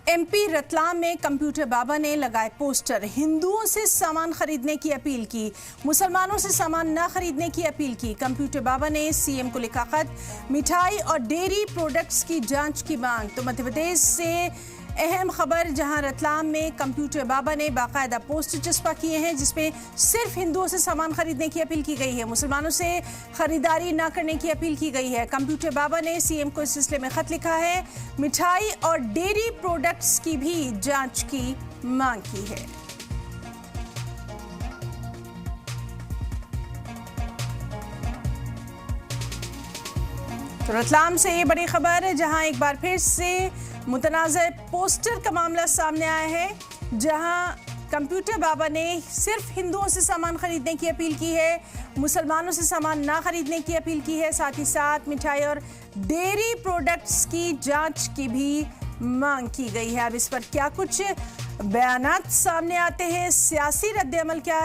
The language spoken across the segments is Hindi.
एमपी रतलाम में कंप्यूटर बाबा ने लगाए पोस्टर, हिंदुओं से सामान खरीदने की अपील की, मुसलमानों से सामान न खरीदने की अपील की। कंप्यूटर बाबा ने सीएम को लिखा खत, मिठाई और डेयरी प्रोडक्ट्स की जांच की मांग। तो मध्य प्रदेश से अहम खबर, जहां रतलाम में कंप्यूटर बाबा ने बाकायदा पोस्टर चस्पा किए हैं जिसमें सिर्फ हिंदुओं से सामान खरीदने की अपील की गई है, मुसलमानों से खरीदारी न करने की अपील की गई है। कंप्यूटर बाबा ने सीएम को इस सिलसिले में खत लिखा है, मिठाई और डेयरी प्रोडक्ट्स की भी जांच की मांग की है। तो रतलाम से ये बड़ी खबर है, जहां एक बार फिर से मुतनाज़ पोस्टर का मामला सामने आया है, जहां कंप्यूटर बाबा ने सिर्फ हिंदुओं से सामान खरीदने की अपील की है, मुसलमानों से सामान ना खरीदने की अपील की है, साथ ही साथ मिठाई और डेयरी प्रोडक्ट्स की जांच की भी मांग की गई है। अब इस पर क्या कुछ बयानात सामने आते हैं, सियासी रद्द-ए-अमल क्या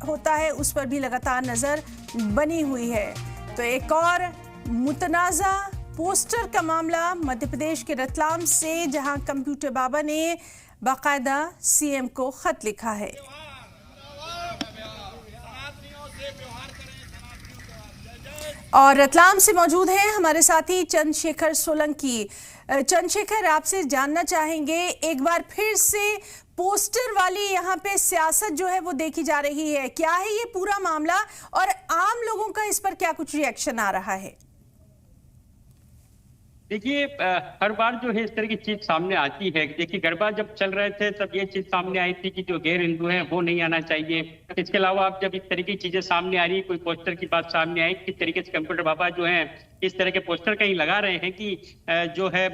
होता है, उस पर भी लगातार नजर बनी हुई है। तो एक और मुतनाज़ा पोस्टर का मामला मध्य प्रदेश के रतलाम से, जहां कंप्यूटर बाबा ने बाकायदा सीएम को खत लिखा है। और रतलाम से मौजूद हैं हमारे साथी चंद्रशेखर सोलंकी। चंद्रशेखर, आपसे जानना चाहेंगे, एक बार फिर से पोस्टर वाली यहाँ पे सियासत जो है वो देखी जा रही है, क्या है ये पूरा मामला और आम लोगों का इस पर क्या कुछ रिएक्शन आ रहा है? देखिए, हर बार जो है इस तरह की चीज सामने आती है। देखिए, गरबा जब चल रहे थे तब ये चीज सामने आई थी कि जो गैर हिंदू हैं वो नहीं आना चाहिए। इसके अलावा अब जब इस तरह की चीजें सामने आ रही है, कोई पोस्टर की बात सामने आई, किस तरीके से कंप्यूटर बाबा जो है इस तरह के पोस्टर कहीं लगा रहे हैं कि जो है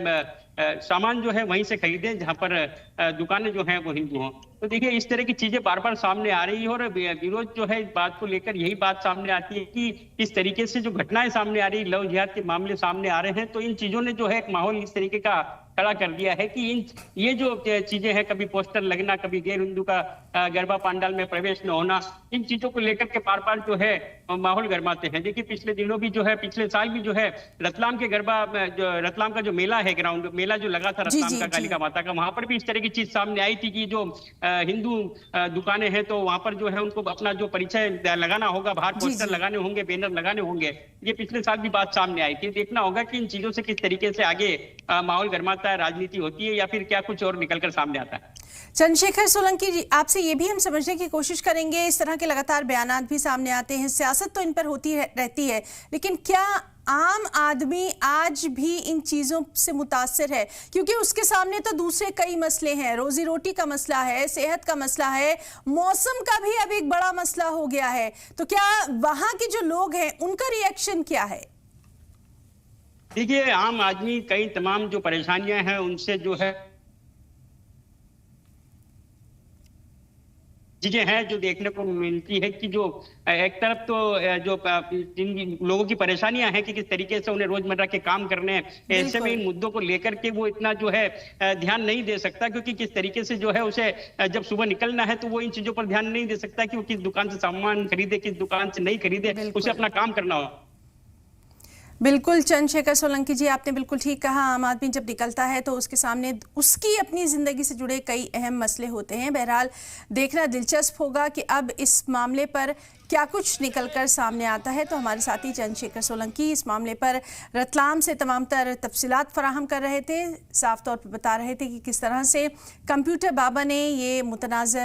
सामान जो है वहीं से खरीदे जहां पर दुकानें जो हैं वो हिंदू हों। तो देखिए, इस तरह की चीजें बार बार सामने आ रही है और विरोध जो है इस बात को लेकर यही बात सामने आती है कि इस तरीके से जो घटनाएं सामने आ रही, लव जिहाद के मामले सामने आ रहे हैं, तो इन चीजों ने जो है एक माहौल इस तरीके का खड़ा कर दिया है कि ये जो चीजें हैं, कभी पोस्टर लगना, कभी गैर हिंदू का गरबा पंडाल में प्रवेश न होना, इन चीजों को लेकर के बार बार जो है माहौल गरमाते हैं। देखिए, पिछले दिनों भी जो है, पिछले साल भी जो है रतलाम के गरबा, रतलाम का जो मेला है, ग्राउंड मेला जो लगा था रतलाम का कालिका माता का, वहां पर भी इस तरह की चीज सामने आई थी कि जो हिंदू दुकानें हैं तो वहां पर जो है उनको अपना जो परिचय लगाना होगा, बाहर पोस्टर लगाने होंगे, बैनर लगाने होंगे। ये पिछले साल भी बात सामने आई थी। देखना होगा कि इन चीजों से किस तरीके से आगे माहौल गरमाता है, राजनीति होती है या फिर क्या कुछ और निकलकर सामने आता है। चंद्रशेखर सोलंकी जी, आपसे ये भी हम समझने की कोशिश करेंगे, इस तरह के लगातार बयानात भी सामने आते हैं, सियासत तो इन पर होती रहती है, लेकिन क्या आम आदमी आज भी इन चीजों से मुतासिर है? क्योंकि उसके सामने तो दूसरे कई मसले हैं, रोजी रोटी का मसला है, सेहत का मसला है, मौसम का भी अब एक बड़ा मसला हो गया है। तो क्या वहां के जो लोग हैं उनका रिएक्शन क्या है? देखिए, आम आदमी कई तमाम जो परेशानियां हैं उनसे जो है चीजें हैं जो देखने को मिलती है कि जो एक तरफ तो जो जिन लोगों की परेशानियां हैं कि किस तरीके से उन्हें रोजमर्रा के काम करने हैं, ऐसे में इन मुद्दों को लेकर के वो इतना जो है ध्यान नहीं दे सकता, क्योंकि किस तरीके से जो है उसे जब सुबह निकलना है तो वो इन चीजों पर ध्यान नहीं दे सकता कि वो किस दुकान से सामान खरीदे, किस दुकान से नहीं खरीदे, उसे अपना काम करना हो। बिल्कुल चंद्रशेखर सोलंकी जी, आपने बिल्कुल ठीक कहा। आम आदमी जब निकलता है तो उसके सामने उसकी अपनी ज़िंदगी से जुड़े कई अहम मसले होते हैं। बहरहाल देखना दिलचस्प होगा कि अब इस मामले पर क्या कुछ निकलकर सामने आता है। तो हमारे साथी चंद्रशेखर सोलंकी इस मामले पर रतलाम से तमाम तर तफसीलात फराहम कर रहे थे, साफ तौर पर बता रहे थे कि किस तरह से कंप्यूटर बाबा ने ये मुतनाज़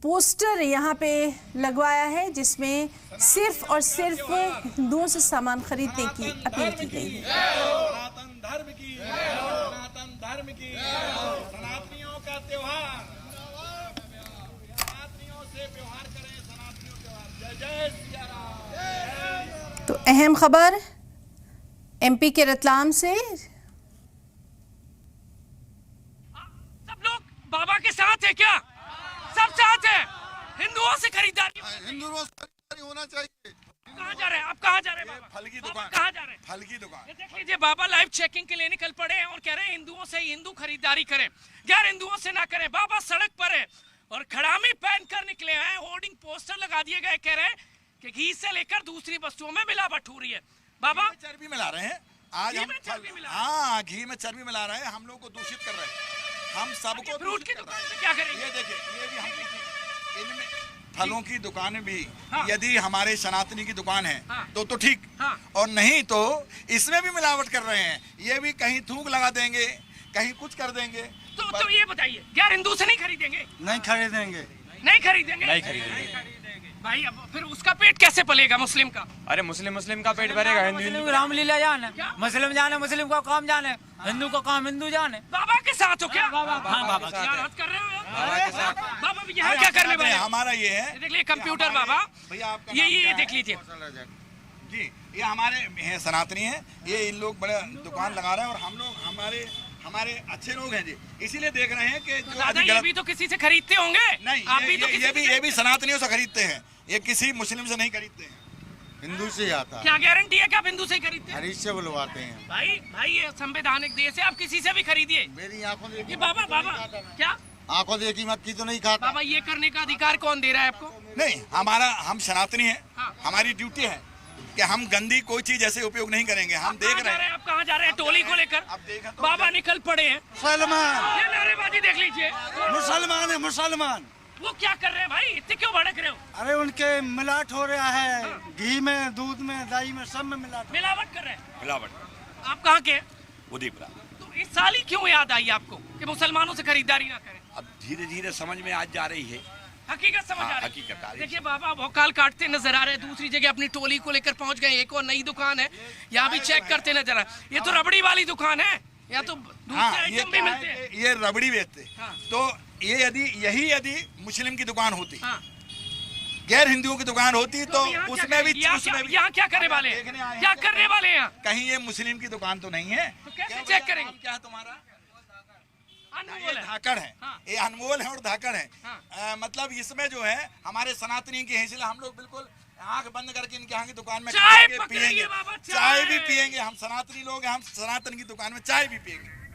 पोस्टर यहाँ पे लगवाया है जिसमें सिर्फ और सिर्फ हिंदुओं से सामान खरीदने की अपील की गई है। सनातन धर्म की, सनातन धर्म की, सनातनियों का त्योहार, सनातनियों से व्यवहार करें, सनातनियों त्योहार। जय जय सिया राम। तो अहम खबर एमपी के रतलाम से, सब लोग बाबा के साथ है क्या? सब साथ है। हिंदुओं से खरीदारी, हिंदुओं से खरीदारी होना चाहिए। कहाँ जा रहे हैं आप? कहाँ जा रहे हैं? फल की दुकान, कहाँ जा रहे हैं? फल की दुकान। ये देख लीजिए, बाबा लाइव चेकिंग के लिए निकल पड़े हैं और कह रहे हैं हिंदुओं से हिंदू खरीदारी करें, गैर हिंदुओं से ना करें। बाबा सड़क पर है और खड़ामी पहनकर निकले हैं, होर्डिंग पोस्टर लगा दिए गए, कह रहे हैं कि घी से लेकर दूसरी वस्तुओं में मिलावट हो रही है। बाबा चर्बी मिला रहे हैं आज हम, हाँ घी में चर्बी मिला रहे हैं, हम लोग को दूषित कर रहे हैं। हम सबको फ्रूट की दुकान पे क्या करेंगे? ये देखिए, ये भी हम इनमें फलों की दुकानें भी हाँ। यदि हमारे सनातनी की दुकान है हाँ। तो ठीक, हाँ। और नहीं तो इसमें भी मिलावट कर रहे हैं। ये भी कहीं थूक लगा देंगे, कहीं कुछ कर देंगे। तो ये बताइए, क्या हिंदू से नहीं खरीदेंगे? नहीं खरीदेंगे। नहीं खरीदेंगे? नहीं खरीदेंगे। भाई अब फिर उसका पेट कैसे पलेगा मुस्लिम का? अरे मुस्लिम का पेट भरेगा, हिंदू रामलीला जाने, क्या? मुस्लिम जाने, मुस्लिम का काम जाने, हिंदू का काम हिंदू जाने। बाबा के साथ हो क्या? हाँ, बाबा के यार, हद कर रहे हो यार। बाबा के साथ। बाबा भी यहाँ क्या करने वाले हैं? हमारा ये है, देख लीजिए कंप्यूटर बाबा, भैया आपका ये नाम ये क्या देख है? लीजिए। जी, ये हमारे हैं सनातनी हैं, ये इन लोग बड़े दुकान लगा रहे हैं और हम लोग हमारे अच्छे लोग हैं जी, इसीलिए देख रहे हैं कि जो दादा अधिक ये गलत भी तो किसी से खरीदते होंगे? नहीं, आप भी तो ये भी सनातनियों से खरीदते हैं, ये किसी मुस्लिम से नहीं खरीदते हैं। हिंदू से आता है, क्या गारंटी है कि आप हिंदू से ही खरीदते हैं? हरीश से बुलवाते हैं। भाई ये संवैधानिक देश है, आप किसी से भी खरीदिए। मेरी आंखों देखी, ये बाबा क्या आंखों देखी मक्की तो नहीं खाता। बाबा ये करने का अधिकार कौन दे रहा है आपको? नहीं, हम सनातनी हैं, हाँ। हमारी ड्यूटी है कि हम गंदी कोई चीज ऐसे उपयोग नहीं करेंगे। हम देख रहे हैं। आप कहाँ जा रहे हैं टोली को लेकर? अब देखें तो बाबा निकल पड़े हैं, मुसलमान, ये नारेबाजी देख लीजिए। मुसलमान है मुसलमान। वो क्या कर रहे हैं भाई, इतने क्यों भड़क रहे हो? अरे उनके मिलावट हो रहा है, घी में, दूध में, दही में, सब में मिलावट। मिलावट कर रहे हैं। मिलावट। आप कहाँ के हैं? उदयपुरा। तो इस साल ही क्यों याद आई आपको कि मुसलमानों से खरीदारी ना करें? अब धीरे धीरे समझ में आज जा रही है। हकीकत समझ आ हाँ, रही हकीकत आ रही है। देखिए बाबा भौकाल काटते नजर आ रहे हैं, दूसरी जगह अपनी टोली को लेकर पहुंच गए। एक और नई दुकान है, यहाँ भी चेक करते नजर आ रहे हैं। ये तो रबड़ी वाली दुकान है, या तो दूसरे हाँ, ये आइटम भी क्या मिलते है हैं। कि ये रबड़ी बेचते हैं। हाँ। तो ये यदि मुस्लिम की दुकान होती, हाँ। गैर हिंदुओं की दुकान होती तो अब यहाँ उसमें क्या भी करें? यहाँ क्या करने वाले हैं? देखने आए हैं। क्या करने वाले हैं यहाँ? कहीं ये मुस्लिम की दुकान तो नहीं है। तो कैसे क्या चेक भैया, करेंगे? नाम क्या है तुम्हारा? ये अनमोल है। धाकड़ है। हाँ। ये अनमोल है और धाकड़ है। हाँ। मतलब इसमें जो है हमारे सनातनी की है, इसलिए हम लोग बिल्कुल आंख बंद करके इनके यहाँ की दुकान में चाय खाएंगे, पकड़िए पिएंगे, बाबा, चाय भी चाय। पिएंगे। हम सनातनी लोग हैं, हम सनातन की दुकान में चाय भी पिएंगे।